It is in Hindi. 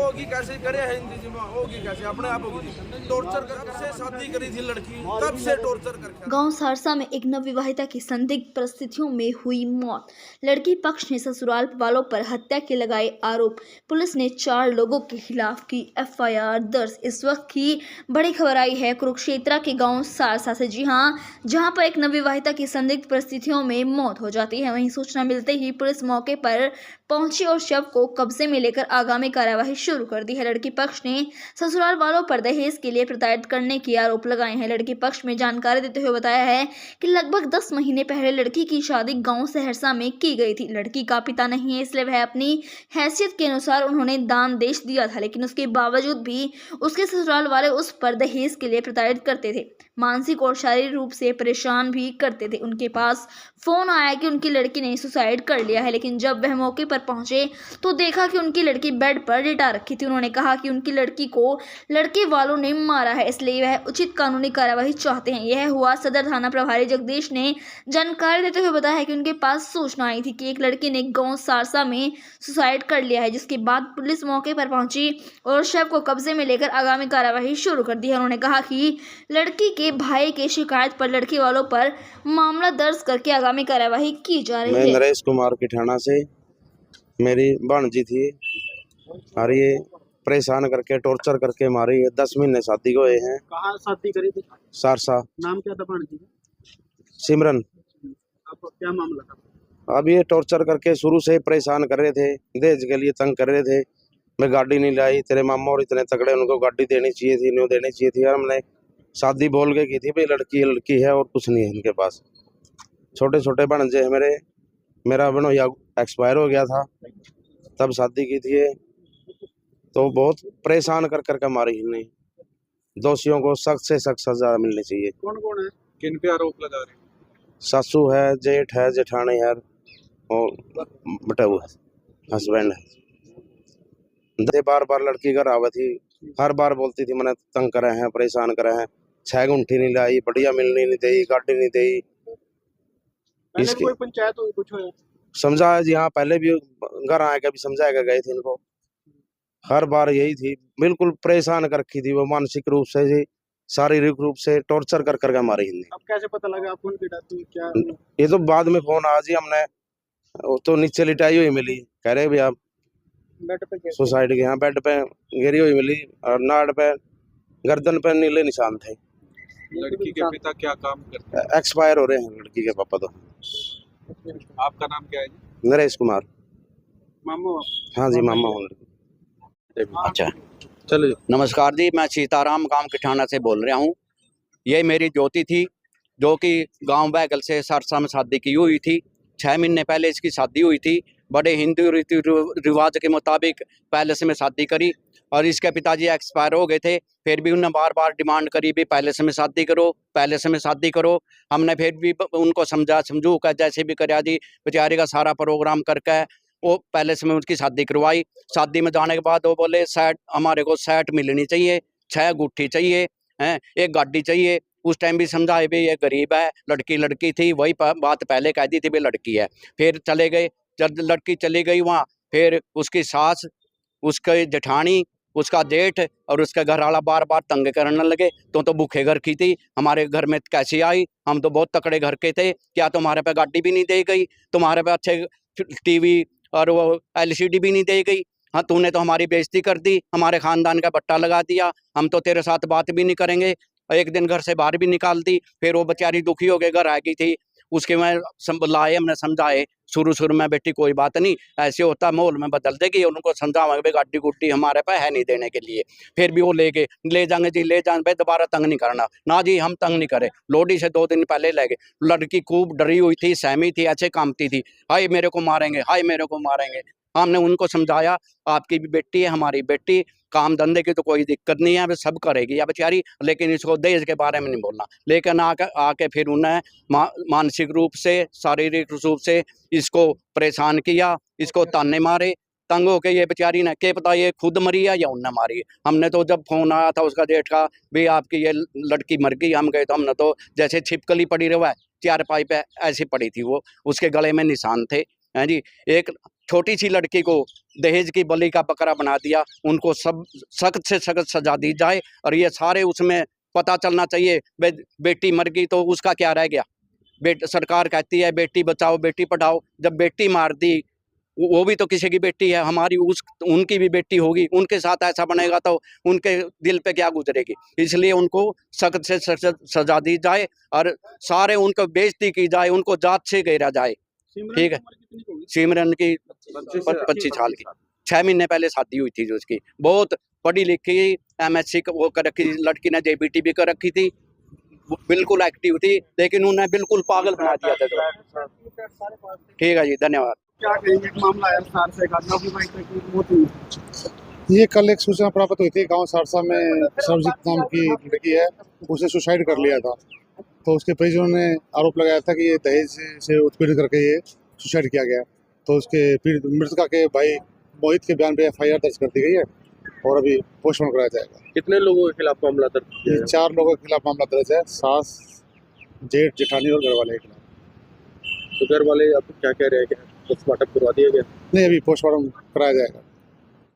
होगी कैसे करे है हिंदी में, होगी कैसे अपने आप होगी। टॉर्चर करके शादी करी थी लड़की, तब से टॉर्चर करके। गांव सारसा में एक नवविवाहिता की संदिग्ध परिस्थितियों में हुई मौत। लड़की पक्ष ने ससुराल वालों पर हत्या के लगाए आरोप। पुलिस ने 4 लोगों के खिलाफ की एफआईआर दर्ज। इस वक्त की बड़ी खबर आई है कुरुक्षेत्र के गांव सारसा से। जी हां, जहां पर एक नवविवाहिता की संदिग्ध परिस्थितियों में मौत हो जाती है। वहीं सूचना मिलते ही पुलिस मौके पर पहुंची और शव को कब्जे में लेकर आगामी कार्यवाही शुरू कर दी है। लड़की पक्ष ने ससुराल वालों पर दहेज के लिए प्रताड़ित करने के आरोप लगाए हैं। लड़की पक्ष में जानकारी देते हुए बताया है कि लगभग 10 महीने पहले लड़की की शादी गांव सहरसा में की गई थी। लड़की का पिता नहीं है, इसलिए वह अपनी हैसियत के अनुसार उन्होंने दान देश दिया था, लेकिन उसके बावजूद भी उसके ससुराल वाले उस पर दहेज के लिए प्रताड़ित करते थे, मानसिक और शारीरिक रूप से परेशान भी करते थे। उनके पास फोन आया कि उनकी लड़की ने सुसाइड कर लिया है, लेकिन जब वह मौके पर पहुंचे तो देखा कि उनकी लड़की बेड पर लेटा रखी थी। उन्होंने कहा कि उनकी लड़की को लड़के वालों ने मारा है, इसलिए वह उचित कानूनी कार्यवाही चाहते हैं। यह हुआ सदर थाना प्रभारी जगदीश ने जानकारी देते हुए बताया कि उनके पास सूचना आई थी कि एक लड़की ने गांव सारसा में सुसाइड कर लिया है, जिसके बाद पुलिस मौके पर पहुंची और शव को कब्जे में लेकर आगामी कार्यवाही शुरू कर दी है। उन्होंने कहा कि लड़की के भाई की शिकायत पर लड़की वालों पर मामला दर्ज करके आगामी कार्यवाही की जा रही है। मैं नरेश कुमार की ठाणा से, मेरी भांजी थी और ये परेशान करके टॉर्चर करके मारी है। 10 महीने शादी को हुए हैं। कहाँ शादी करी थी? सारसा। नाम क्या था भांजी का? सिमरन। आपको क्या मामला था? अब ये टॉर्चर करके शुरू से परेशान कर रहे थे, दहेज के लिए तंग कर रहे थे। मैं गाड़ी नहीं लाई, तेरे मामा और इतने तगड़े, उनको गाड़ी देनी चाहिए थी, न्यू देनी चाहिए थी। और हमने शादी बोल के की थी, भाई लड़की है और कुछ नहीं है इनके पास। छोटे छोटे भांजे है मेरे, मेरा बनोया एक्सपायर हो गया था, तब शादी की थी। तो बहुत परेशान कर करके मारी इन्हें। दोषियों को सख्त से सख्त सजा मिलनी चाहिए। कौन कौन है, किन पे आरोप लगा रहे हैं? सासू है, जेठ है, जेठानी है और बटू है, हस्बैंड है। बार बार लड़की घर आवा थी, हर बार बोलती थी मैंने तंग करे हैं, परेशान करे हैं। 6 गुंठी नहीं लाई, बढ़िया मिलनी नहीं दी, गाड़ी नहीं दी। पहले कोई पंचायत हुई कुछ है? समझाया जी हाँ, पहले भी घर आए कभी समझाया गए थे इनको। हर बार यही थी, बिल्कुल परेशान कर रखी थी वो, मानसिक रूप से जी, शारीरिक रूप से टॉर्चर कर करके मारी हिंदी। अब कैसे पता लगा आपको उनकी डेथ हुई? क्या ये तो बाद में फोन आया जी, हमने वो तो नीचे लिटाई हुई मिली, कह रहे भैया बेड पे सुसाइड के। यहाँ बेड पे गिरी हुई मिली और नाड़ पे, गर्दन पे नीले निशान थे। लड़की के पिता क्या काम करते हैं? एक्सपायर हो रहे हैं लड़की के पापा तो। आपका नाम क्या है? नरेश कुमार। मामू? हाँ जी, मामा हूँ। अच्छा, चलो। नमस्कार जी, मैं सीताराम गांव के ठाणा से बोल रहा हूं। ये मेरी ज्योति थी, जो कि गांव बैगल से सरसा में शादी की हुई थी। 6 महीने पहले इसकी शादी हुई थी। बड़े हिंदू रीति रिवाज के मुताबिक पैलेस में शादी करी और इसके पिताजी एक्सपायर हो गए थे। फिर भी उन्होंने बार बार डिमांड करी भी पैलेस में शादी करो, पैलेस में शादी करो। हमने फिर भी उनको समझू का जैसे भी करा दी, बेचारे का सारा प्रोग्राम करके वो पैलेस में उनकी शादी करवाई। शादी में जाने के बाद वो बोले सेट, हमारे को सेट मिलनी चाहिए, 6 गुट्ठी चाहिए, हैं, एक गाड़ी चाहिए। उस टाइम भी समझाए भी ये गरीब है, लड़की थी, वही बात पहले कह दी थी भी लड़की है। फिर चले गए, जब लड़की चली गई वहाँ, फिर उसकी सास, उसके जेठानी, उसका जेठ और उसका घर वाला बार बार तंग करने लगे। तो भूखे घर की थी, हमारे घर में कैसी आई? हम तो बहुत तकड़े घर के थे, क्या तुम्हारे पे गाड़ी भी नहीं दी गई? तुम्हारे पे अच्छे टीवी और वो LCD भी नहीं दी गई? हाँ, तूने तो हमारी बेइज्जती कर दी, हमारे खानदान का बट्टा लगा दिया, हम तो तेरे साथ बात भी नहीं करेंगे। एक दिन घर से बाहर भी निकाल दी। फिर वो बेचारी दुखी होकर घर आ गई थी। उसके मैं लाए, हमने समझाए शुरू में, बेटी कोई बात नहीं, ऐसे होता, माहौल में बदल देगी। उनको समझावांगे गाड़ी गुड्डी हमारे पे है नहीं देने के लिए। फिर भी वो ले जाएंगे जी, ले जाएंगे, दोबारा तंग नहीं करना ना जी, हम तंग नहीं करे। लोहड़ी से 2 दिन पहले ले गए। लड़की खूब डरी हुई थी, सहमी थी, ऐसे कांपती थी, हाय मेरे को मारेंगे, हाय मेरे को मारेंगे। हमने उनको समझाया, आपकी भी बेटी है, हमारी बेटी, काम धंधे की तो कोई दिक्कत नहीं है, सब करेगी या बेचारी, लेकिन इसको दहेज के बारे में नहीं बोलना। लेकिन आके फिर उन्हें मानसिक रूप से, शारीरिक रूप से इसको परेशान किया, इसको ताने मारे, तंग होके ये बेचारी ने, क्या पता ये खुद मरी है या उनने मारी है। हमने तो जब फोन आया था उसका जेठ का, भी आपकी ये लड़की मर गई, हम गए तो हमने तो जैसे छिपकली पड़ी रहा, 4 पाई पे ऐसी पड़ी थी वो, उसके गले में निशान थे, हैं जी। एक छोटी सी लड़की को दहेज की बलि का बकरा बना दिया। उनको सब सख्त से सख्त सजा दी जाए और ये सारे उसमें पता चलना चाहिए। बेटी मर गई तो उसका क्या रह गया? सरकार कहती है बेटी बचाओ बेटी पढ़ाओ, जब बेटी मार दी वो भी तो किसी की बेटी है, हमारी उनकी भी बेटी होगी। उनके साथ ऐसा बनेगा तो उनके दिल पे क्या गुजरेगी? इसलिए उनको सख्त से सख्त सजा दी जाए और सारे उनको बेइज्जती की जाए, उनको जात से घेरा जाए। ठीक है, सिमरन की 25 साल की, 6 महीने पहले शादी हुई थी जो उसकी। बहुत पढ़ी लिखी MSc वो कर रखी लड़की ने, JBT भी कर रखी थी, बिल्कुल एक्टिव थी, लेकिन उन्हें बिल्कुल पागल बना दिया था। ठीक है जी, धन्यवाद। क्या कहेंगे मामला है सारसा का नौकरी बाइक की मौत हुई? ये कल एक सूचना प्राप्त हुई थी, गांव सारसा में सर्वजीत नाम की लड़की है, उसने सुसाइड कर लिया था। तो उसके परिजनों ने आरोप लगाया था कि ये दहेज से उत्पीड़ित करके ये सुसाइड किया गया। तो उसके पीड़ित मृतका के भाई मोहित के बयान पे FIR दर्ज कर दी गई है और अभी पोस्टमार्टम कराया जाएगा। कितने लोगों के खिलाफ मामला दर्ज किया ये है? 4 लोगों के खिलाफ मामला दर्ज है, सास, जेठ, जेठानी और घर वाले के खिलाफ। तो घर वाले अब क्या कह रहे हैं कि पोस्टमार्टम करवा दिया गया? नहीं, अभी पोस्टमार्टम कराया जाएगा।